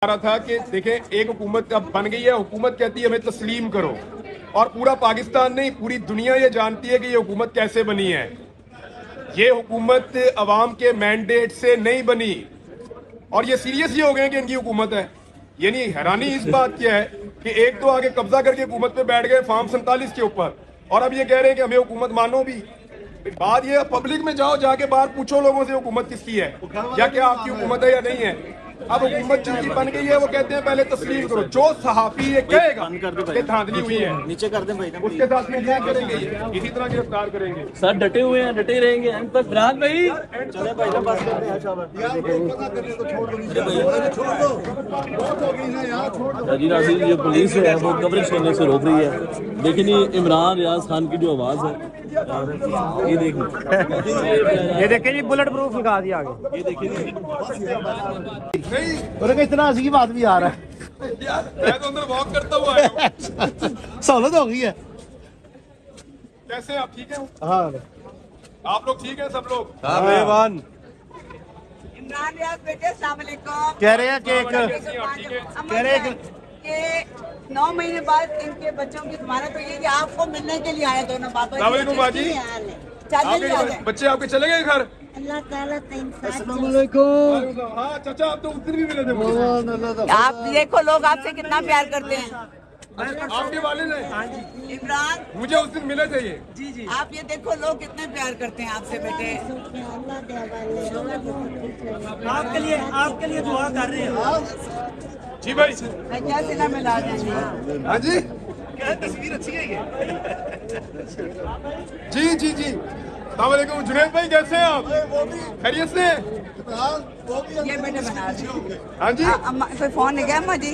रहा था कि देखें एक हुकूमत अब बन गई है, हुकूमत कहती है हमें तस्लीम करो, और पूरा पाकिस्तान नहीं पूरी दुनिया ये जानती है कि ये हुकूमत कैसे बनी है। ये हुकूमत अवाम के मैंडेट से नहीं बनी और ये सीरियस ही हो गए कि इनकी हुकूमत है। यानी हैरानी इस बात की है कि एक तो आगे कब्जा करके हुकूमत पे बैठ गए फार्म 47 के ऊपर, और अब ये कह रहे हैं कि हमें हुकूमत मानो भी। बात ये पब्लिक में जाओ, जाके बाहर पूछो लोगों से हुकूमत किसकी है या क्या आपकी हुकूमत है या नहीं है। अब हुकूमत जिनकी बन गई है वो कहते हैं पहले तस्लीम करो। जो सहाफी ये कहेगा कि धांधली हुई है नीचे कर दें भाई, उसके साथ में क्या करेंगे, इसी तरह गिरफ्तार करेंगे। सर डटे हुए हैं, डटे रहेंगे अंत तक। राहत भाई चले भाई ना बस करते हैं। नाज़रीन ये पुलिस है वो कवरेज करने से रोक रही है, लेकिन ये इमरान रियाज खान की जो आवाज़ है ये देखिए, ये देखिए जी बुलेट प्रूफ निकाल दिया आगे। ये देखिए और इतना अजीब आदमी आ रहा है यार मैं तो अंदर वॉक करता हुआ आया हूं। सहूलत हो गई है। कैसे आप ठीक हैं? हाँ आप लोग ठीक हैं सब लोग? मेहमान इमरान रियाज बेटे अस्सलाम वालेकुम। कह रहे हैं कि कह रहे हैं कि 9 महीने बाद इनके बच्चों की जमानत हुई है कि आपको मिलने के लिए आए दोनों बाबा। अस्सलाम वालेकुम बाजी। आपके बच्चे आपके चले गए घर? अल्लाह ताला अस्सलाम वालेकुम। हाँ चाचा आप तो उस दिन भी मिले थे मुझे। आप देखो लोग आपसे कितना प्यार करते हैं। आपके वालिद हैं इमरान मुझे उस दिन मिले थे ये। जी आप ये देखो लोग कितने प्यार करते हैं आपसे बेटे। आपके लिए दुआ कर रहे हैं। जी भाई। मैं क्या सिला में ला देंगे। हाँ जी क्या तस्वीर अच्छी है ये। जी जी जी। अस्सलाम वालेकुम जुनैद भाई, कैसे हैं आप? खैरियत से? ये बेटे बना रहे। हाँ जी अम्मा कोई फोन नहीं गया अम्मा जी?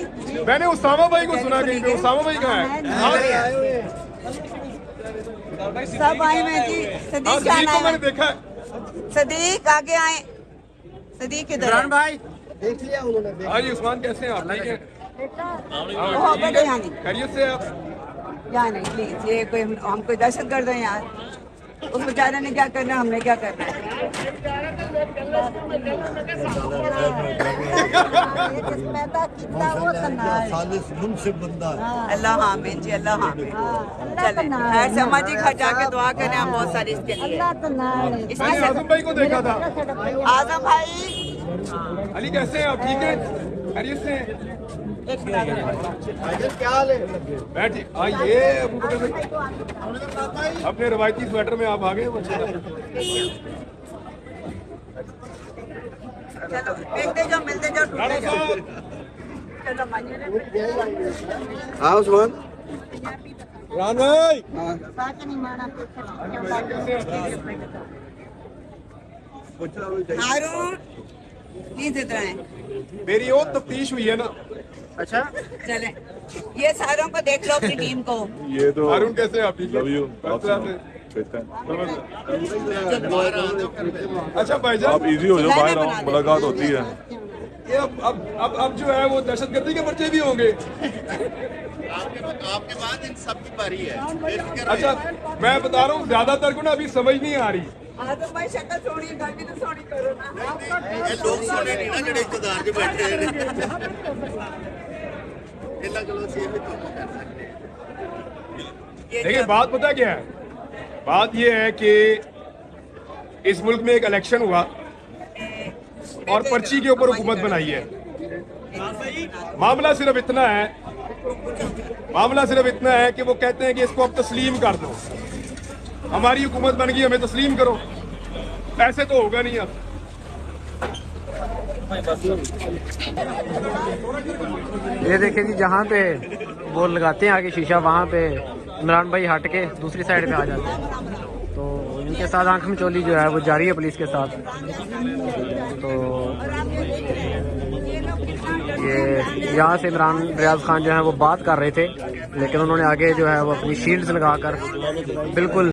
मैंने उसामा भाई को सुना कहीं पे। उसामा भाई कहाँ है? सब आए मैं जी। हाँ सदीक जी जाना को मैंने है। देखा है। सदीक आगे आए। सदीक किधर है? भाई देख लिया उन्होंने। हाँ जी उस्मान कैसे हैं आप? ठीक है? वो बेटे यहाँ नहीं, खैरियत से आप? यहाँ नहीं प्लीज। ये कोई हम कोई दहशत गर्द है यार। उस बेचारे ने क्या करना, हमने क्या करना है। अल्लाह हामिद जी, अल्लाह हामिद। चले खैर से अम्मा जी घर जाके दुआ करें हम बहुत सारी इसके लिए। मैंने आजम भाई को देखा था। आजम भाई अली कैसे हैं आप? ठीक है? खैरियत से हैं? क्या हाल है? बैठिए। आइए अबू बकर भाई, अपने रवायती स्वेटर में आप आ गए। चलो देखते जाओ, मिलते जाओ, टूटते जाओ। चलो अम्मा जी। हाँ उस्मान रान भाई। हारून प्लीज इधर आए। मेरी और तफ्तीश हुई है ना। अच्छा चले ये सारों को देख लो अपनी टीम को। ये तो हारून कैसे हैं आप? ठीक लव यू। है? आप अच्छा भाईजान इजी हो जाओ, बाहर आओ, मुलाकात होती है। ये अब जो है वो दहशतगर्दी के पर्चे भी होंगे। आपके बाद इन सब की बारी है। अच्छा मैं बता रहा हूँ ज्यादातर को ना अभी समझ नहीं आ रही। आजम भाई शक्ल सोनी है, गाड़ी तो सोनी करो ना। ये लोग सोने नहीं ना जड़े इकतदार च बैठे हैं। इन्ना चलो सी भी तो कर सकते हैं। देखिए बात पता क्या है? बात ये है कि इस मुल्क में एक इलेक्शन हुआ और पर्ची के ऊपर हुकूमत बनाई है। मामला सिर्फ इतना है कि वो कहते हैं कि इसको अब तस्लीम कर दो। हमारी हुकूमत बन गई, हमें तस्लीम करो। ऐसे तो होगा नहीं। अब ये देखिए जी, जहाँ पे वो लगाते हैं आगे शीशा, वहाँ पे इमरान भाई हट के दूसरी साइड पे आ जाते हैं। तो इनके साथ आंख में चोली जो है वो जारी है पुलिस के साथ। तो ये यहाँ से इमरान रियाज खान जो है वो बात कर रहे थे, लेकिन उन्होंने आगे जो है वो अपनी शील्ड्स लगाकर बिल्कुल